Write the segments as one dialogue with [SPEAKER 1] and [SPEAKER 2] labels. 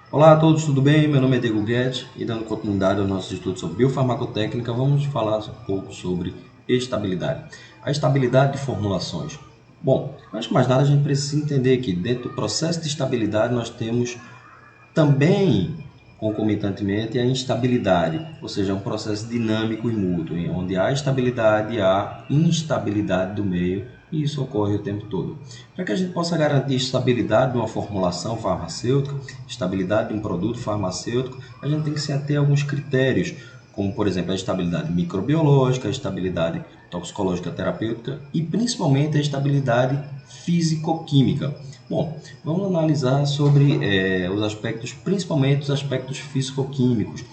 [SPEAKER 1] Olá a todos, tudo bem? Meu nome é Diego Guedes e dando continuidade ao nosso estudo sobre biofarmacotécnica, vamos falar um pouco sobre estabilidade. A estabilidade de formulações. Bom, antes de mais nada, a gente precisa entender que dentro do processo de estabilidade nós temos também, concomitantemente, a instabilidade, ou seja, um processo dinâmico e mútuo, onde há estabilidade e há instabilidade do meio, e isso ocorre o tempo todo. Para que a gente possa garantir estabilidade de uma formulação farmacêutica, estabilidade de um produto farmacêutico, a gente tem que se ater a alguns critérios, como, por exemplo, a estabilidade microbiológica, a estabilidade toxicológica terapêutica e, principalmente, a estabilidade físico-química. Bom, vamos analisar sobre os aspectos, principalmente os aspectos físico-químicos.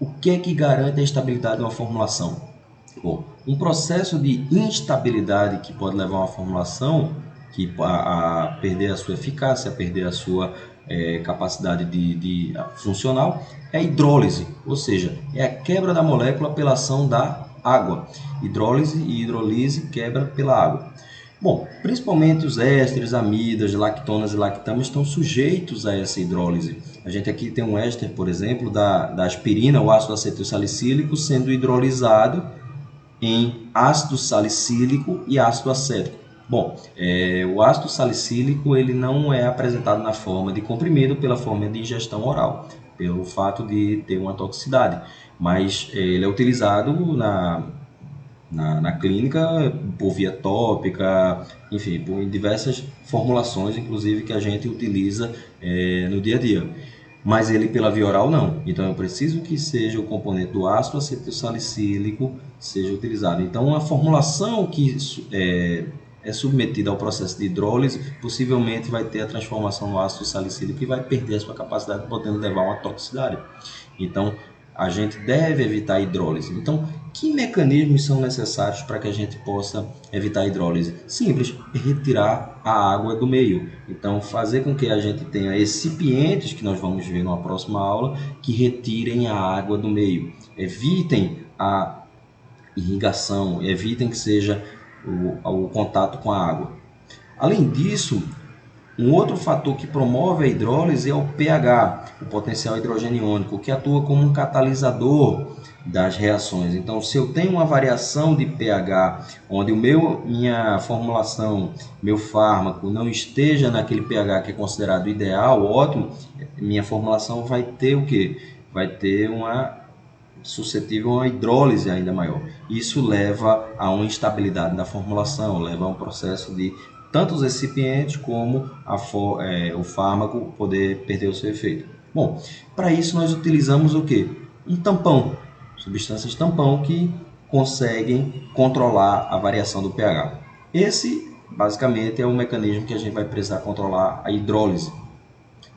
[SPEAKER 1] O que é que garante a estabilidade de uma formulação? Bom, um processo de instabilidade que pode levar a uma formulação a perder a sua eficácia, a perder a sua capacidade de funcional, é a hidrólise, ou seja, é a quebra da molécula pela ação da água. Hidrólise e hidrolise, quebra pela água. Bom, principalmente os ésteres, amidas, lactonas e lactamas estão sujeitos a essa hidrólise. A gente aqui tem um éster, por exemplo, da aspirina, o ácido acetilsalicílico, sendo hidrolisado em ácido salicílico e ácido acético. Bom, o ácido salicílico ele não é apresentado na forma de comprimido pela forma de ingestão oral, pelo fato de ter uma toxicidade, mas ele é utilizado na clínica por via tópica, enfim, por diversas formulações, inclusive, que a gente utiliza no dia a dia. Mas ele pela via oral não. Então eu preciso que seja o componente do ácido acetilsalicílico seja utilizado. Então a formulação que é submetida ao processo de hidrólise possivelmente vai ter a transformação no ácido salicílico e vai perder a sua capacidade, podendo levar a uma toxicidade. Então a gente deve evitar a hidrólise. Então, que mecanismos são necessários para que a gente possa evitar a hidrólise? Simples, retirar a água do meio. Então, fazer com que a gente tenha recipientes, que nós vamos ver numa próxima aula, que retirem a água do meio. Evitem a irrigação, evitem que seja o contato com a água. Além disso, um outro fator que promove a hidrólise é o pH, o potencial hidrogeniônico, que atua como um catalisador das reações. Então, se eu tenho uma variação de pH, onde minha formulação, meu fármaco não esteja naquele pH que é considerado ideal, ótimo, minha formulação vai ter o quê? Vai ter uma suscetível a uma hidrólise ainda maior. Isso leva a uma instabilidade da formulação, leva a um processo de tanto os recipientes como o fármaco poder perder o seu efeito. Bom, para isso nós utilizamos o que? Um tampão, substâncias tampão que conseguem controlar a variação do pH. Esse, basicamente, é o mecanismo que a gente vai precisar controlar a hidrólise.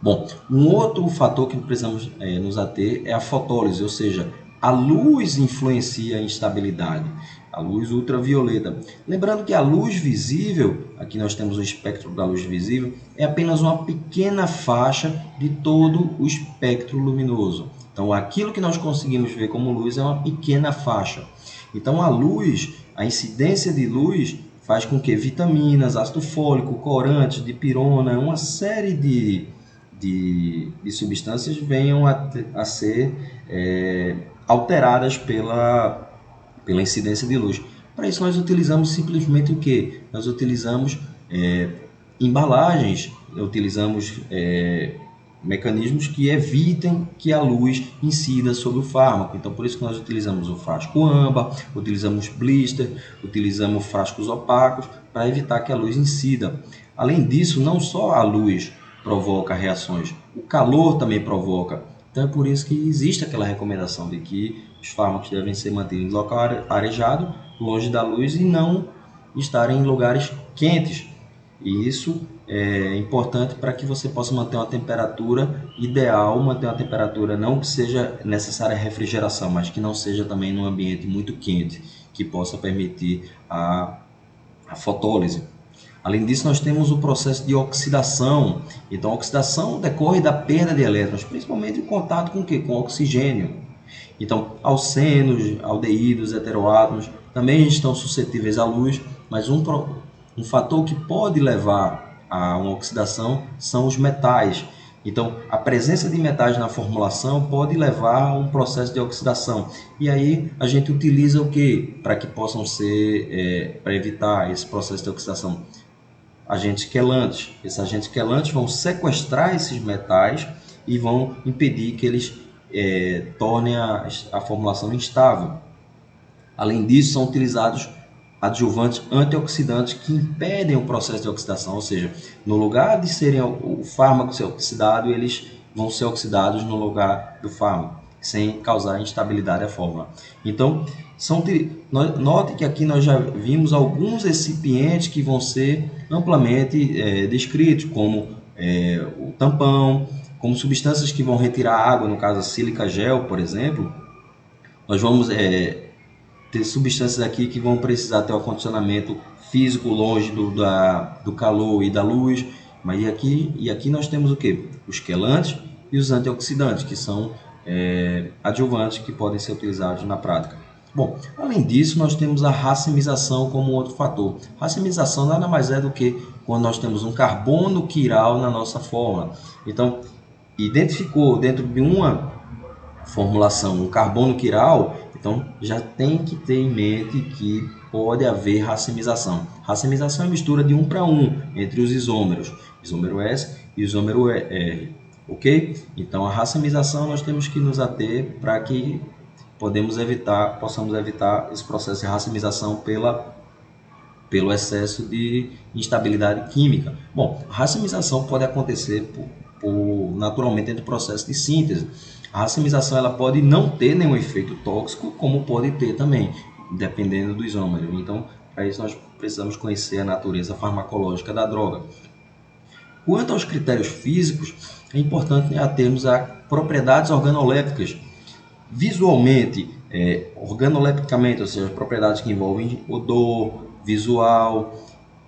[SPEAKER 1] Bom, um outro fator que precisamos nos ater é a fotólise, ou seja, a luz influencia a instabilidade, a luz ultravioleta. Lembrando que a luz visível, aqui nós temos o espectro da luz visível, é apenas uma pequena faixa de todo o espectro luminoso. Então, aquilo que nós conseguimos ver como luz é uma pequena faixa. Então, a luz, a incidência de luz faz com que vitaminas, ácido fólico, corantes, dipirona, uma série de substâncias venham a ser alteradas pela incidência de luz. Para isso nós utilizamos simplesmente o que? Nós utilizamos embalagens, utilizamos mecanismos que evitem que a luz incida sobre o fármaco. Então, por isso que nós utilizamos o frasco âmbar, utilizamos blister, utilizamos frascos opacos para evitar que a luz incida. Além disso, não só a luz provoca reações, o calor também provoca. Então, é por isso que existe aquela recomendação de que os fármacos devem ser mantidos em local arejado, longe da luz e não estarem em lugares quentes. E isso é importante para que você possa manter uma temperatura ideal, manter uma temperatura não que seja necessária refrigeração, mas que não seja também num ambiente muito quente, que possa permitir a fotólise. Além disso, nós temos o processo de oxidação. Então, a oxidação decorre da perda de elétrons, principalmente em contato com o quê? Com oxigênio. Então, alcenos, aldeídos, heteroátomos também estão suscetíveis à luz, mas um fator que pode levar a uma oxidação são os metais. Então, a presença de metais na formulação pode levar a um processo de oxidação. E aí a gente utiliza o que para que possam ser, para evitar esse processo de oxidação? Agentes quelantes. Esses agentes quelantes vão sequestrar esses metais e vão impedir que eles tornem a formulação instável. Além disso, são utilizados adjuvantes antioxidantes que impedem o processo de oxidação, ou seja, no lugar de serem o fármaco ser oxidado, eles vão ser oxidados no lugar do fármaco, sem causar instabilidade à fórmula. Então, note que aqui nós já vimos alguns recipientes que vão ser amplamente descritos, como o tampão, como substâncias que vão retirar água, no caso a sílica gel, por exemplo. Nós vamos ter substâncias aqui que vão precisar ter o acondicionamento físico longe do calor e da luz. Mas e aqui nós temos o que? Os quelantes e os antioxidantes, que são adjuvantes que podem ser utilizados na prática. Bom, além disso, nós temos a racemização como outro fator. Racemização nada mais é do que quando nós temos um carbono quiral na nossa fórmula. Então, identificou dentro de uma formulação um carbono quiral, então já tem que ter em mente que pode haver racemização. Racemização é a mistura de 1 para 1 entre os isômeros, isômero S e isômero R, ok? Então a racemização nós temos que nos ater para que possamos evitar esse processo de racemização pelo excesso de instabilidade química. Bom, a racemização pode acontecer naturalmente dentro do processo de síntese. A racemização ela pode não ter nenhum efeito tóxico, como pode ter também, dependendo do isômero. Então, para isso nós precisamos conhecer a natureza farmacológica da droga. Quanto aos critérios físicos, é importante atermos a propriedades organolépticas. Visualmente, organolepticamente, ou seja, propriedades que envolvem odor, visual,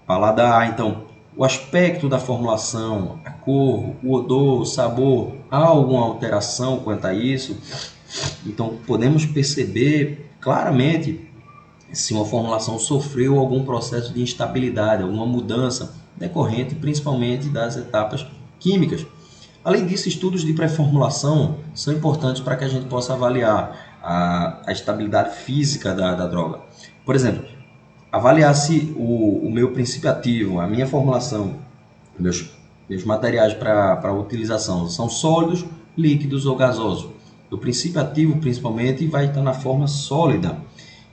[SPEAKER 1] paladar. Então, o aspecto da formulação, a cor, o odor, o sabor, há alguma alteração quanto a isso? Então, podemos perceber claramente se uma formulação sofreu algum processo de instabilidade, alguma mudança decorrente principalmente das etapas químicas. Além disso, estudos de pré-formulação são importantes para que a gente possa avaliar a estabilidade física da droga. Por exemplo, avaliar se o meu princípio ativo, a minha formulação, meus materiais para utilização são sólidos, líquidos ou gasosos. O princípio ativo, principalmente, vai estar na forma sólida.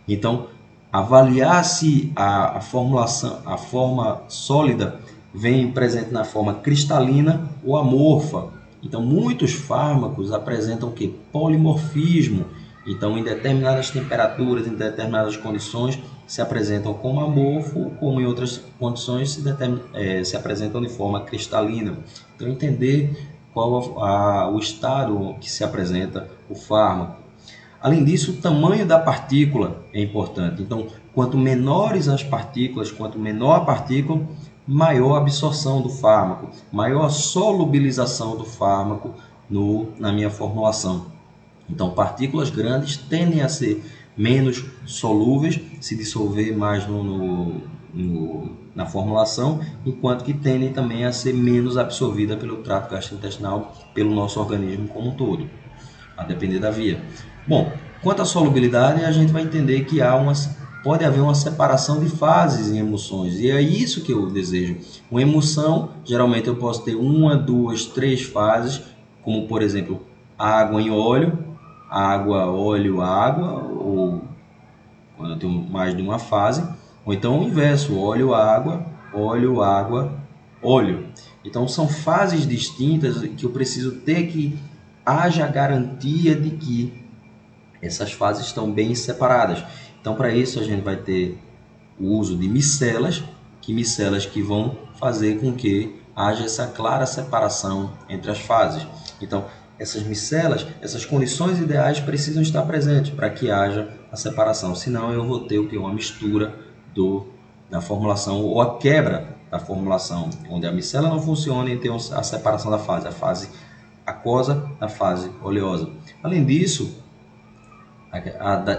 [SPEAKER 1] Então, avaliar se a formulação, a forma sólida vem presente na forma cristalina ou amorfa. Então, muitos fármacos apresentam o que? Polimorfismo. Então, em determinadas temperaturas, em determinadas condições, se apresentam como amorfo, como em outras condições se apresentam de forma cristalina. Então, entender qual o estado que se apresenta o fármaco. Além disso, o tamanho da partícula é importante. Então, quanto menores as partículas, quanto menor a partícula, maior a absorção do fármaco, maior a solubilização do fármaco na minha formulação. Então, partículas grandes tendem a ser menos solúveis, se dissolver mais na formulação, enquanto que tendem também a ser menos absorvida pelo trato gastrointestinal, pelo nosso organismo como um todo, a depender da via. Bom, quanto à solubilidade, a gente vai entender que pode haver uma separação de fases em emulsões, e é isso que eu desejo. Uma emulsão, geralmente eu posso ter 1, 2, 3 fases, como por exemplo, água em óleo, água, óleo, água, ou quando eu tenho mais de uma fase, ou então o inverso, óleo, água, óleo. Então são fases distintas que eu preciso ter que haja garantia de que essas fases estão bem separadas. Então para isso a gente vai ter o uso de micelas que vão fazer com que haja essa clara separação entre as fases. Então essas micelas, essas condições ideais precisam estar presentes para que haja a separação, senão eu vou ter uma mistura da formulação ou a quebra da formulação, onde a micela não funciona e tem a separação da fase aquosa da fase oleosa. Além disso,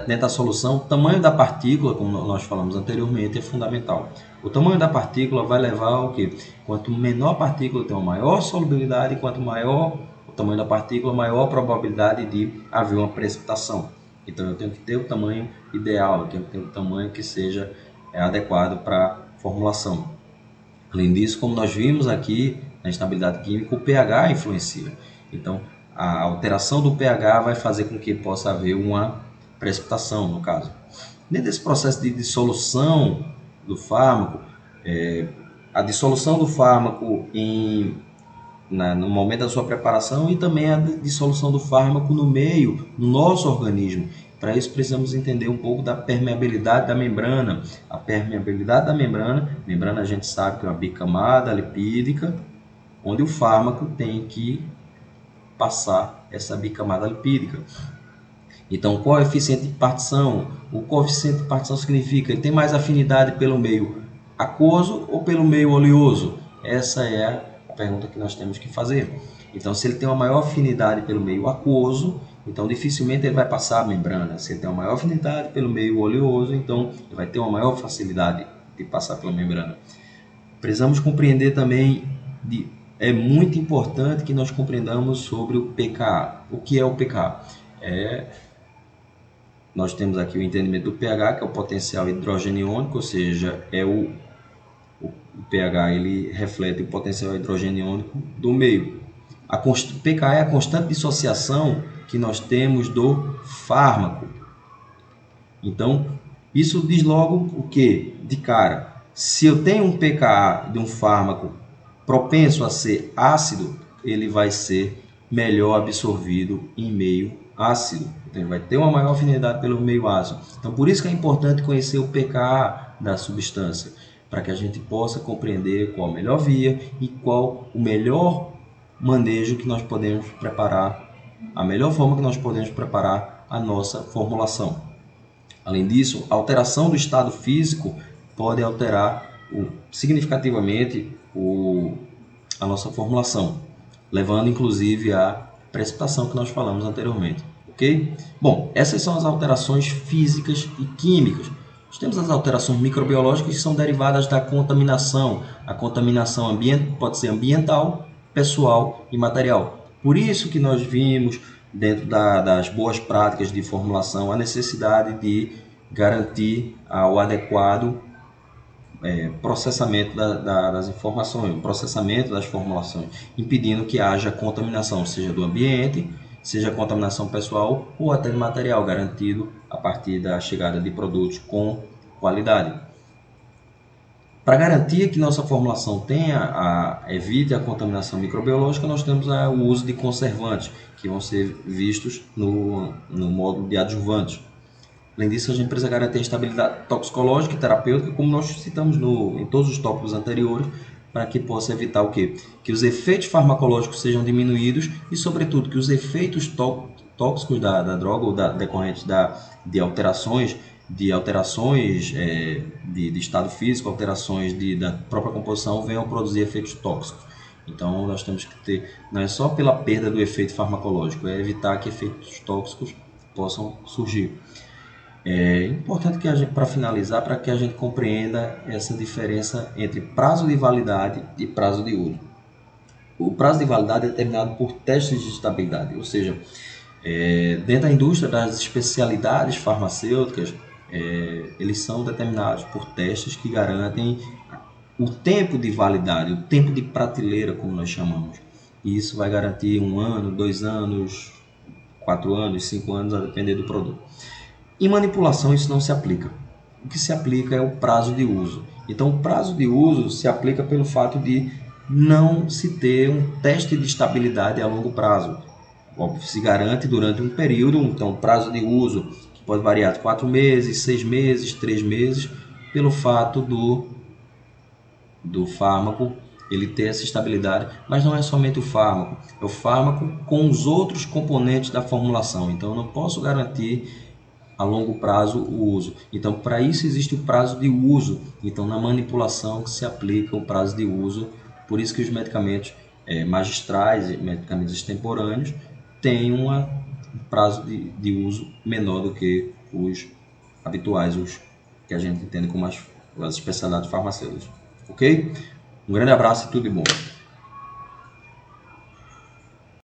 [SPEAKER 1] Dentro da solução, o tamanho da partícula, como nós falamos anteriormente, é fundamental. O tamanho da partícula vai levar ao quê? Quanto menor a partícula, tem uma maior solubilidade, quanto maior o tamanho da partícula, maior a probabilidade de haver uma precipitação. Então eu tenho que ter o tamanho ideal, eu tenho que ter o tamanho que seja adequado para a formulação. Além disso, como nós vimos aqui na estabilidade química, o pH influencia. Então, a alteração do pH vai fazer com que possa haver uma precipitação, no caso. Dentro desse processo de dissolução do fármaco, a dissolução do fármaco no momento da sua preparação e também a dissolução do fármaco no meio, no nosso organismo. Para isso precisamos entender um pouco da permeabilidade da membrana. A permeabilidade da membrana a gente sabe que é uma bicamada lipídica, onde o fármaco tem que passar essa bicamada lipídica. Então, o coeficiente de partição. O coeficiente de partição significa que ele tem mais afinidade pelo meio aquoso ou pelo meio oleoso? Essa é a pergunta que nós temos que fazer. Então, se ele tem uma maior afinidade pelo meio aquoso, então dificilmente ele vai passar a membrana. Se ele tem uma maior afinidade pelo meio oleoso, então ele vai ter uma maior facilidade de passar pela membrana. Precisamos compreender também, é muito importante que nós compreendamos sobre o pKa. O que é o pKa? Nós temos aqui o entendimento do pH, que é o potencial hidrogênio iônico, ou seja, o pH ele reflete o potencial hidrogênio iônico do meio. O pKa é a constante de dissociação que nós temos do fármaco. Então, isso diz logo o que? De cara, se eu tenho um pKa de um fármaco propenso a ser ácido, ele vai ser melhor absorvido em meio ácido. Então, ele vai ter uma maior afinidade pelo meio ácido. Então, por isso que é importante conhecer o pKa da substância, para que a gente possa compreender qual a melhor via e qual o melhor manejo que nós podemos preparar, a melhor forma que nós podemos preparar a nossa formulação. Além disso, a alteração do estado físico pode alterar significativamente a nossa formulação, levando inclusive à precipitação que nós falamos anteriormente. Ok? Bom, essas são as alterações físicas e químicas. Nós temos as alterações microbiológicas que são derivadas da contaminação. A contaminação pode ser ambiental, pessoal e material. Por isso que nós vimos, dentro das boas práticas de formulação, a necessidade de garantir o adequado processamento das informações, o processamento das formulações, impedindo que haja contaminação, seja do ambiente, seja contaminação pessoal ou até de material, garantido a partir da chegada de produtos com qualidade. Para garantir que nossa formulação evite a contaminação microbiológica, nós temos o uso de conservantes, que vão ser vistos no módulo de adjuvantes. Além disso, a gente precisa garantir a estabilidade toxicológica e terapêutica, como nós citamos em todos os tópicos anteriores, para que possa evitar o quê? Que os efeitos farmacológicos sejam diminuídos e, sobretudo, que os efeitos tóxicos da droga ou decorrentes de alterações de estado físico, alterações da própria composição, venham a produzir efeitos tóxicos. Então, nós temos que ter, não é só pela perda do efeito farmacológico, é evitar que efeitos tóxicos possam surgir. É importante para finalizar, para que a gente compreenda essa diferença entre prazo de validade e prazo de uso. O prazo de validade é determinado por testes de estabilidade, ou seja, dentro da indústria das especialidades farmacêuticas, eles são determinados por testes que garantem o tempo de validade, o tempo de prateleira, como nós chamamos. E isso vai garantir 1 ano, 2 anos, 4 anos, 5 anos, a depender do produto. Em manipulação isso não se aplica. O que se aplica é o prazo de uso. Então o prazo de uso se aplica pelo fato de não se ter um teste de estabilidade a longo prazo. Se garante durante um período, então prazo de uso que pode variar de 4 meses, 6 meses, 3 meses, pelo fato do fármaco ele ter essa estabilidade, mas não é somente o fármaco, é o fármaco com os outros componentes da formulação. Então eu não posso garantir a longo prazo o uso. Então, para isso existe o prazo de uso. Então, na manipulação que se aplica o prazo de uso. Por isso que os medicamentos magistrais, medicamentos extemporâneos, têm um prazo de uso menor do que os habituais, os que a gente entende como as especialidades farmacêuticas. Ok? Um grande abraço e tudo de bom.